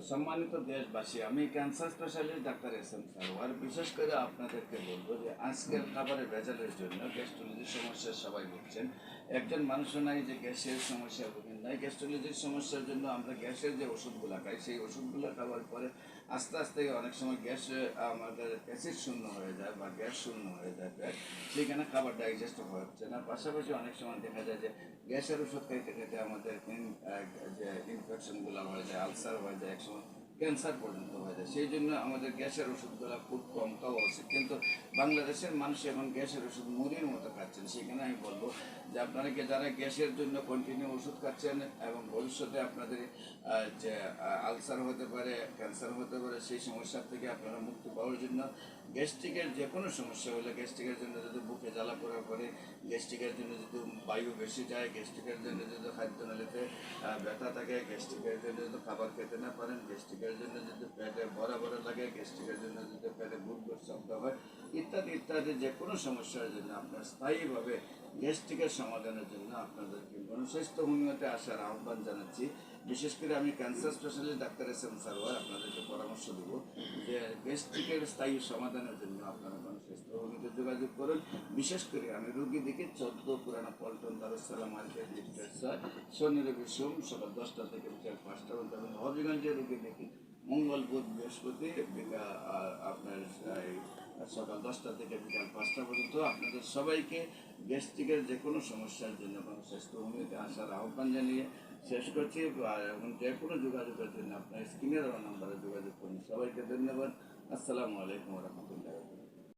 সম্মানিত দেশবাসী, আমি cancer specialist doctor S M Sarwar. বিশেষ করে আপনাদেরকে বলবো যে আজকের খাবারের ভেজালের জন্য গ্যাস্ট্রোলজির সমস্যার সবাই ভুগছেন। একজন মানুষও নাই যে গ্যাসের সমস্যা ভোগেন নাই। গ্যাস্ট্রোলজির সমস্যার জন্য আমরা গ্যাসের যে ওষুধগুলো খাই, সেই ওষুধগুলো খাওয়ার পরে আস্তে আস্তে অনেক সময় গ্যাস আমাদের অ্যাসিড শূন্য হয়ে যায় বা গ্যাস শূন্য হয়ে যায় পেট, সেখানে খাবার ডাইজেস্ট হচ্ছে না। পাশাপাশি অনেক সময় দেখা যায় যে গ্যাসের ওষুধ খাইতে খাইতে আমাদের যে ইনফেকশনগুলো হয়ে যায়, আলসার হয়ে যায়, একসময় ক্যান্সার পর্যন্ত হয়ে যায়। সেই জন্য আমাদের গ্যাসের ওষুধগুলো খুব কম খাওয়া উচিত। কিন্তু বাংলাদেশের মানুষ এখন গ্যাসের ওষুধ মুড়ির মতো খাচ্ছেন। সেখানে আমি বলবো যে আপনাদেরকে যারা গ্যাসের জন্য কন্টিনিউ ওষুধ খাচ্ছেন এবং ভবিষ্যতে আপনাদের যে আলসার হতে পারে, ক্যান্সার হতে পারে, সেই সমস্যার থেকে আপনারা মুক্তি পাওয়ার জন্য গ্যাস্ট্রিকের যে কোনো সমস্যা হলে, গ্যাস্ট্রিকের জন্য যদি বুকে জ্বালা পোড়া করে, গ্যাস্ট্রিকের জন্য যদি বায়ু বেশি যায়, গ্যাস্ট্রিকের জন্য যদি খাদ্যনালীতে ব্যথা থাকে, গ্যাস্ট্রিকের জন্য যদি খাবার খেতে না পারেন, গ্যাস্ট্রিকের জন্য যদি পেটে ভরা ভরা লাগে, গ্যাস্ট্রিকের জন্য যদি পেটে গুড় গুড় শব্দ হয়, ইত্যাদি ইত্যাদি যে কোনো সমস্যার জন্য আপনার স্থায়ীভাবে গ্যাস্ট্রিকের সমাধানের জন্য আপনাদেরকে গণস্বাস্থ্য হোমিওতে আসার আহ্বান জানাচ্ছি। বিশেষ করে আমি cancer specialist doctor S M Sarwar আপনাদেরকে পরামর্শ দেব যে গ্যাস্ট্রিকের স্থায়ী সমাধানের জন্য আপনারা গণস্বাস্থ্য হোমিওতে যোগাযোগ করুন। বিশেষ করে আমি রোগী দেখি 14 পুরানা পল্টন দারুসালাম মার্কেট লিফটেড 6, শনি রবি সোম সকাল 10টা থেকে বিকাল 5টা পর্যন্ত, এবং হবিগঞ্জে রোগী দেখি মঙ্গল বুধ বৃহস্পতি আপনার সকাল 10টা থেকে বিকাল 5টা পর্যন্ত। আপনাদের সবাইকে গ্যাস্ট্রিকের যে কোনো সমস্যার জন্য গণস্বাস্থ্য হোমিওতে আসার আহ্বান জানিয়ে শেষ করছি। এবং যে কোনো যোগাযোগের জন্য আপনার স্ক্রিনে দেওয়া নাম্বারে যোগাযোগ করুন। সবাইকে ধন্যবাদ। আসসালামু আলাইকুম রহমতুল্লাহ।